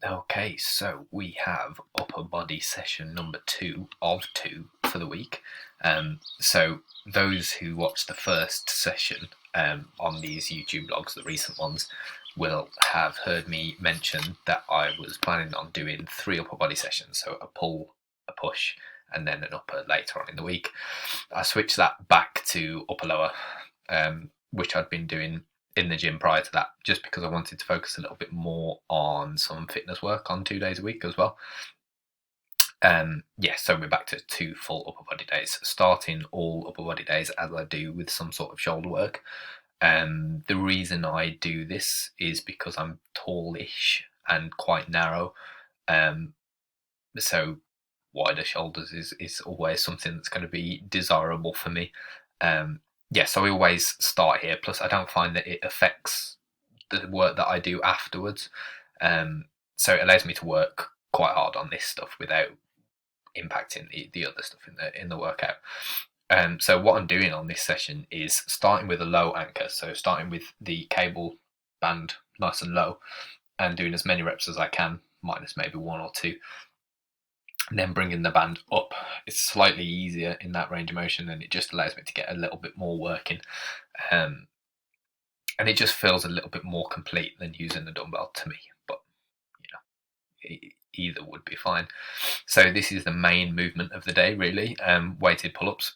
Okay, so we have upper body session number 2 of 2 for the week. So those who watched the first session on these YouTube blogs, the recent ones, will have heard me mention that I was planning on doing 3 upper body sessions, so a pull, a push, and then an upper later on in the week. I switched that back to upper lower, which I'd been doing in the gym prior to that, just because I wanted to focus a little bit more on some fitness work on 2 days a week as well. So we're back to 2 full upper body days, starting all upper body days as I do with some sort of shoulder work. The reason I do this is because I'm tallish and quite narrow, so wider shoulders is always something that's going to be desirable for me. So we always start here. Plus, I don't find that it affects the work that I do afterwards. So it allows me to work quite hard on this stuff without impacting the other stuff in the workout. So what I'm doing on this session is starting with a low anchor. So starting with the cable band nice and low and doing as many reps as I can, minus maybe 1 or 2. And then bringing the band up. It's slightly easier in that range of motion, and it just allows me to get a little bit more working. And it just feels a little bit more complete than using the dumbbell to me. But, either would be fine. So this is the main movement of the day, really. Weighted pull-ups.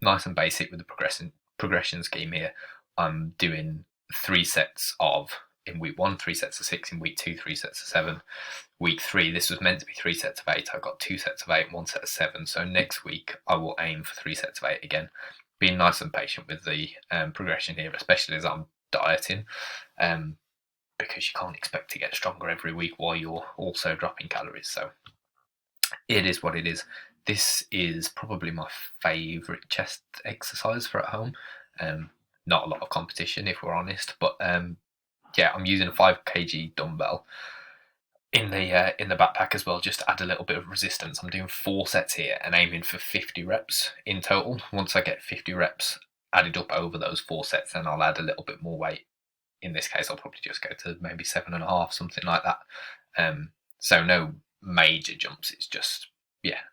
Nice and basic with the progression scheme here. I'm doing 3 sets of, in week 1, 3 sets of 6, in week 2, 3 sets of 7. Week 3, this was meant to be 3 sets of 8. I got 2 sets of 8, 1 set of 7. So next week I will aim for 3 sets of 8 again. Being nice and patient with the progression here, especially as I'm dieting, because you can't expect to get stronger every week while you're also dropping calories. So it is what it is. This is probably my favourite chest exercise for at home. Not a lot of competition, if we're honest, but I'm using a 5 kg dumbbell in the backpack as well, just to add a little bit of resistance. I'm doing 4 sets here and aiming for 50 reps in total. Once I get 50 reps added up over those 4 sets, then I'll add a little bit more weight. In this case, I'll probably just go to maybe 7.5, something like that. So no major jumps. It's just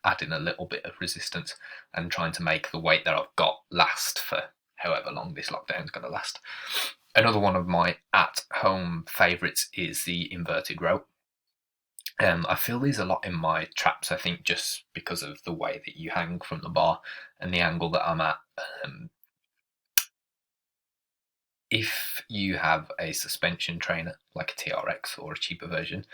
adding a little bit of resistance and trying to make the weight that I've got last for however long this lockdown is going to last. Another one of my at-home favourites is the inverted row. I feel these a lot in my traps, I think, just because of the way that you hang from the bar and the angle that I'm at. If you have a suspension trainer like a TRX or a cheaper version,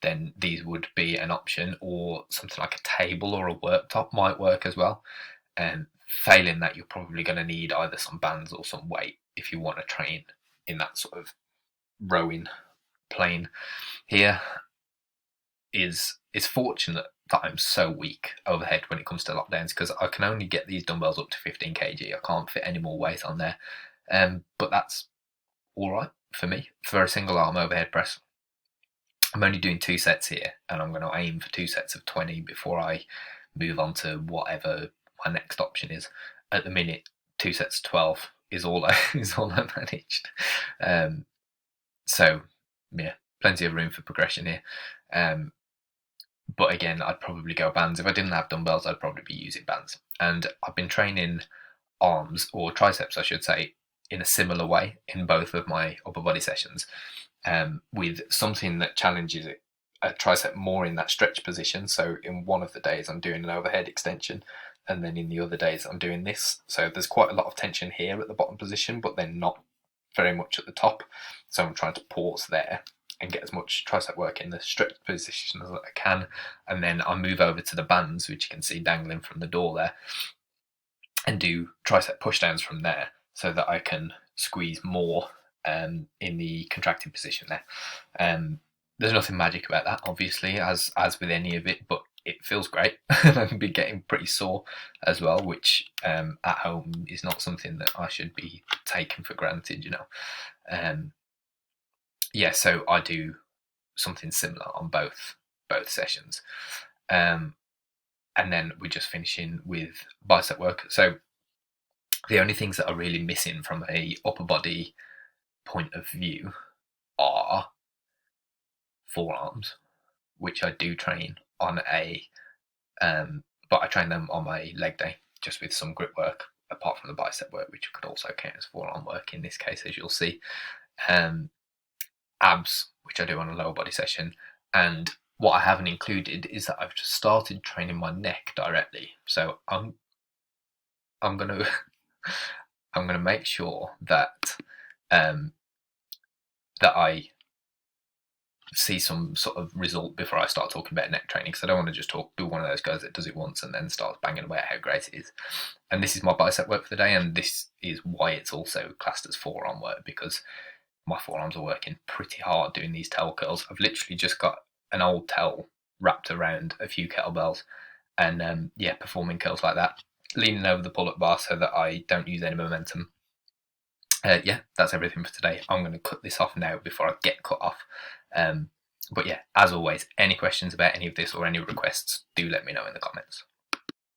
then these would be an option, or something like a table or a worktop might work as well. And failing that, you're probably going to need either some bands or some weight if you want to train in that sort of rowing plane. Here is fortunate that I'm so weak overhead when it comes to lockdowns, because I can only get these dumbbells up to 15 kg. I can't fit any more weight on there. But that's all right for me for a single arm overhead press. I'm only doing 2 sets here, and I'm going to aim for 2 sets of 20 before I move on to whatever my next option is. At the minute, 2 sets of 12 is all I managed. Plenty of room for progression here. But again, I'd probably go bands. If I didn't have dumbbells, I'd probably be using bands. And I've been training arms, or triceps I should say, in a similar way in both of my upper body sessions, with something that challenges a tricep more in that stretch position. So in one of the days I'm doing an overhead extension, and then in the other days I'm doing this. So there's quite a lot of tension here at the bottom position, but then not very much at the top. So I'm trying to pause there and get as much tricep work in the stretch position as I can, and then I move over to the bands, which you can see dangling from the door there, and do tricep pushdowns from there, so that I can squeeze more in the contracted position there. There's nothing magic about that, obviously, as with any of it, but it feels great. I've been getting pretty sore as well, which at home is not something that I should be taken for granted, So I do something similar on both sessions. And then we're just finishing with bicep work. So the only things that are really missing from a upper body point of view are forearms which I do train on a, but I train them on my leg day, just with some grip work, apart from the bicep work, which could also count as forearm work in this case, as you'll see. Abs, which I do on a lower body session, and what I haven't included is that I've just started training my neck directly. So I'm gonna I'm gonna make sure that that I see some sort of result before I start talking about neck training, because I don't want to just do one of those guys that does it once and then starts banging away at how great it is. And this is my bicep work for the day, and this is why it's also classed as forearm work, because my forearms are working pretty hard doing these towel curls. I've literally just got an old towel wrapped around a few kettlebells and yeah, performing curls like that, leaning over the pull-up bar so that I don't use any momentum. Yeah, that's everything for today. I'm going to cut this off now before I get cut off. But yeah, as always, any questions about any of this or any requests, do let me know in the comments.